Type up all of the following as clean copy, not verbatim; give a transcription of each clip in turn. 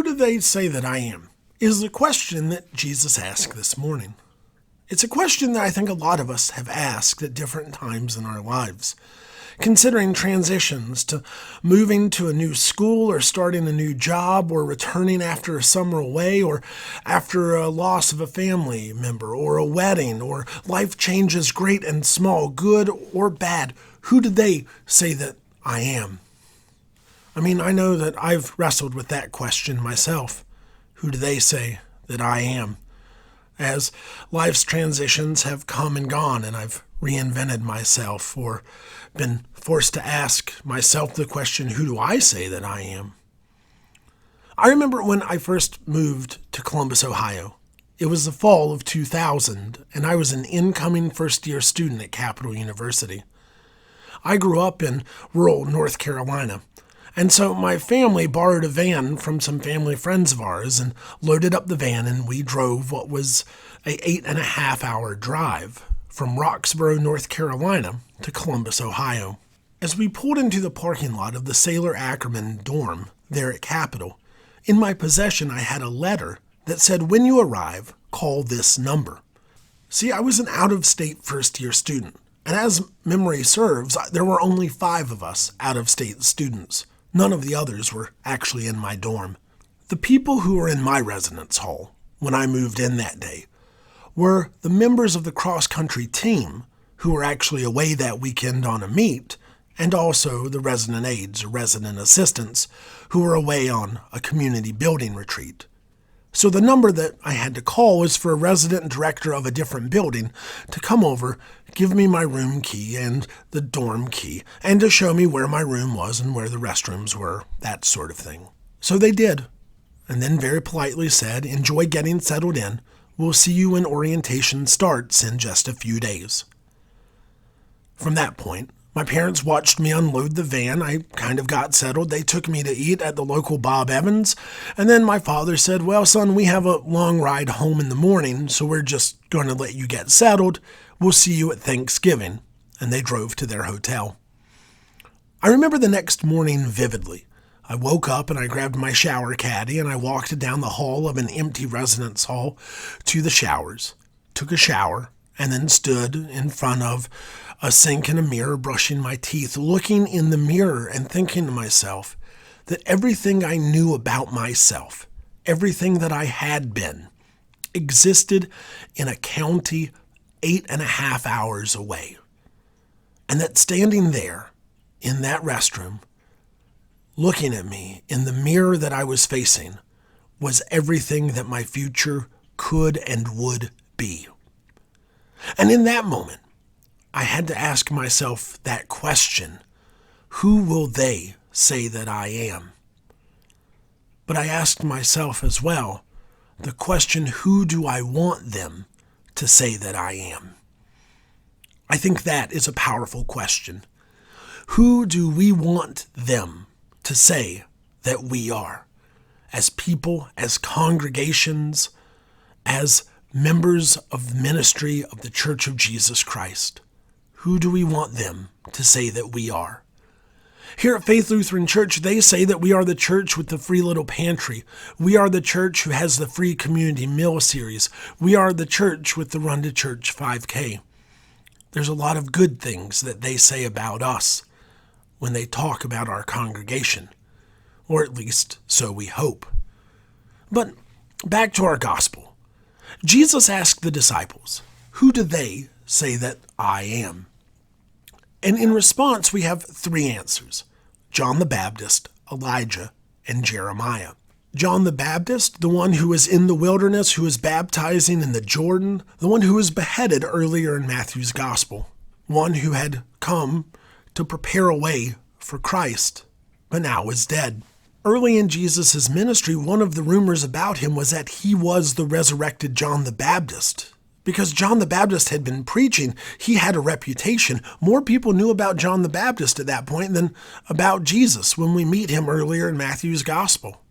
do they say that I am? Is the question that Jesus asked this morning. It's a question that I think a lot of us have asked at different times in our lives. Considering transitions to moving to a new school or starting a new job or returning after a summer away or after a loss of a family member or a wedding or life changes great and small, good or bad, who do they say that I am? I know that I've wrestled with that question myself. Who do they say that I am? As life's transitions have come and gone and I've reinvented myself or been forced to ask myself the question, who do I say that I am? I remember when I first moved to Columbus, Ohio. It was the fall of 2000 and I was an incoming first-year student at Capital University. I grew up in rural North Carolina. And so my family borrowed a van from some family friends of ours and loaded up the van, and we drove what was an 8.5-hour drive from Roxborough, North Carolina to Columbus, Ohio. As we pulled into the parking lot of the Sailor Ackerman dorm there at Capitol, in my possession I had a letter that said, "When you arrive, call this number." See, I was an out-of-state first-year student, and as memory serves, there were only 5 of us out-of-state students. None of the others were actually in my dorm. The people who were in my residence hall when I moved in that day were the members of the cross-country team who were actually away that weekend on a meet, and also the resident aides or resident assistants who were away on a community building retreat. So the number that I had to call was for a resident director of a different building to come over, give me my room key and the dorm key, and to show me where my room was and where the restrooms were, that sort of thing. So they did, and then very politely said, "Enjoy getting settled in. We'll see you when orientation starts in just a few days." From that point, my parents watched me unload the van. I kind of got settled. They took me to eat at the local Bob Evans. And then my father said, "Well, son, we have a long ride home in the morning, so we're just going to let you get settled. We'll see you at Thanksgiving." And they drove to their hotel. I remember the next morning vividly. I woke up and I grabbed my shower caddy and I walked down the hall of an empty residence hall to the showers, took a shower, and then stood in front of a sink and a mirror brushing my teeth, looking in the mirror and thinking to myself that everything I knew about myself, everything that I had been, existed in a county 8.5 hours away. And that standing there in that restroom, looking at me in the mirror that I was facing, was everything that my future could and would be. And in that moment, I had to ask myself that question, who will they say that I am? But I asked myself as well the question, who do I want them to say that I am? I think that is a powerful question. Who do we want them to say that we are? As people, as congregations, as members of ministry of the Church of Jesus Christ. Who do we want them to say that we are? Here at Faith Lutheran Church, they say that we are the church with the free little pantry. We are the church who has the free community meal series. We are the church with the Run to Church 5K. There's a lot of good things that they say about us when they talk about our congregation, or at least so we hope. But back to our gospel. Jesus asked the disciples, who do they say that I am? And in response, we have 3 answers: John the Baptist, Elijah, and Jeremiah. John the Baptist, the one who was in the wilderness, who was baptizing in the Jordan, the one who was beheaded earlier in Matthew's gospel, one who had come to prepare a way for Christ, but now is dead. Early in Jesus' ministry, one of the rumors about him was that he was the resurrected John the Baptist. Because John the Baptist had been preaching, he had a reputation. More people knew about John the Baptist at that point than about Jesus when we meet him earlier in Matthew's gospel.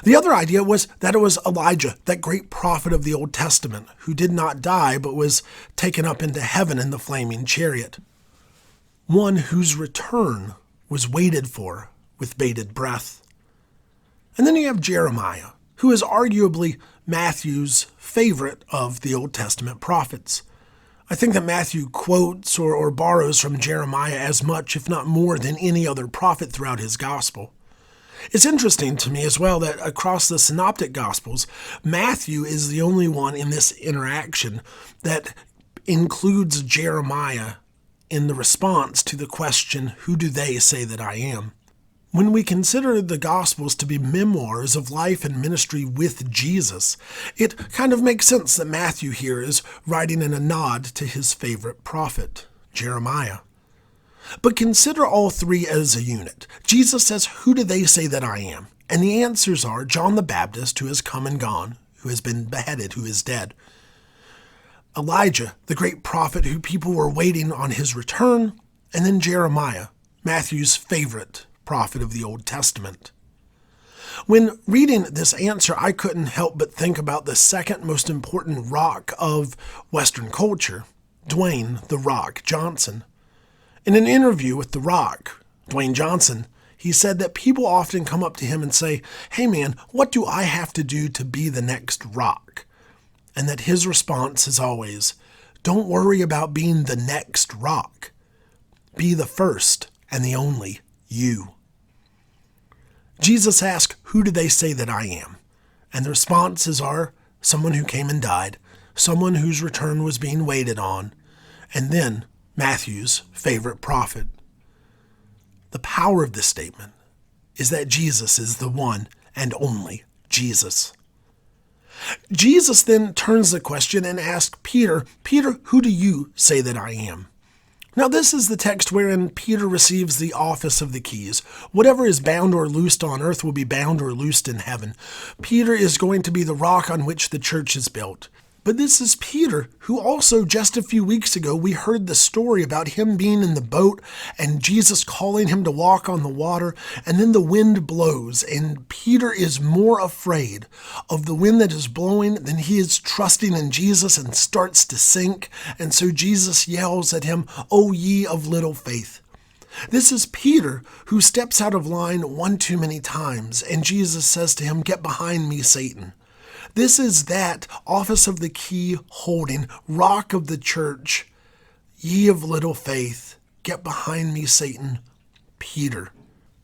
The other idea was that it was Elijah, that great prophet of the Old Testament, who did not die but was taken up into heaven in the flaming chariot. One whose return was waited for with bated breath. And then you have Jeremiah, who is arguably Matthew's favorite of the Old Testament prophets. I think that Matthew quotes or borrows from Jeremiah as much, if not more, than any other prophet throughout his gospel. It's interesting to me as well that across the Synoptic Gospels, Matthew is the only one in this interaction that includes Jeremiah in the response to the question, "Who do they say that I am?" When we consider the Gospels to be memoirs of life and ministry with Jesus, it kind of makes sense that Matthew here is writing in a nod to his favorite prophet, Jeremiah. But consider all three as a unit. Jesus says, "Who do they say that I am?" And the answers are John the Baptist, who has come and gone, who has been beheaded, who is dead. Elijah, the great prophet who people were waiting on his return. And then Jeremiah, Matthew's favorite prophet of the Old Testament. When reading this answer, I couldn't help but think about the second most important rock of Western culture, Dwayne "The Rock" Johnson. In an interview with The Rock, Dwayne Johnson, he said that people often come up to him and say, "Hey man, what do I have to do to be the next Rock?" And that his response is always, "Don't worry about being the next Rock. Be the first and the only you." Jesus asked, "Who do they say that I am?" And the responses are someone who came and died, someone whose return was being waited on, and then Matthew's favorite prophet. The power of this statement is that Jesus is the one and only Jesus. Jesus then turns the question and asks Peter, "Peter, who do you say that I am?" Now this is the text wherein Peter receives the office of the keys. Whatever is bound or loosed on earth will be bound or loosed in heaven. Peter is going to be the rock on which the church is built. But this is Peter, who also just a few weeks ago we heard the story about him being in the boat and Jesus calling him to walk on the water, and then the wind blows and Peter is more afraid of the wind that is blowing than he is trusting in Jesus and starts to sink. And so Jesus yells at him, "O ye of little faith." This is Peter who steps out of line one too many times, and Jesus says to him, "Get behind me, Satan." This is that office of the key holding, rock of the church. Ye of little faith, get behind me, Satan, Peter.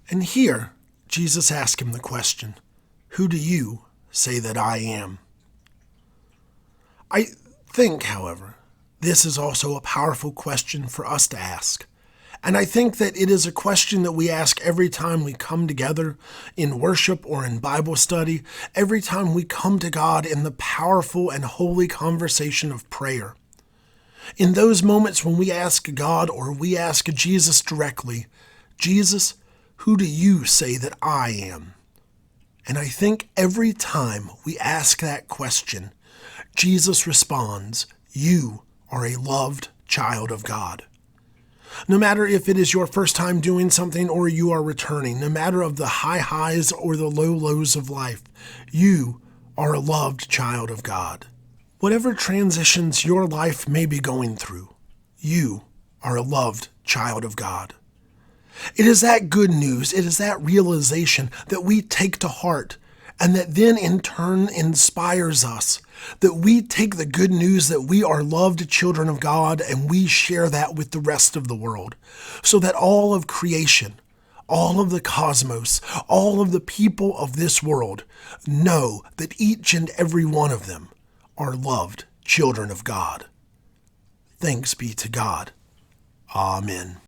And here, Jesus asks him the question, "Who do you say that I am?" I think, however, this is also a powerful question for us to ask. And I think that it is a question that we ask every time we come together in worship or in Bible study, every time we come to God in the powerful and holy conversation of prayer. In those moments when we ask God or we ask Jesus directly, "Jesus, who do you say that I am?" And I think every time we ask that question, Jesus responds, "You are a loved child of God." No matter if it is your first time doing something or you are returning, no matter of the high highs or the low lows of life, you are a loved child of God. Whatever transitions your life may be going through, you are a loved child of God. It is that good news, it is that realization that we take to heart and that then in turn inspires us, that we take the good news that we are loved children of God and we share that with the rest of the world, so that all of creation, all of the cosmos, all of the people of this world know that each and every one of them are loved children of God. Thanks be to God. Amen.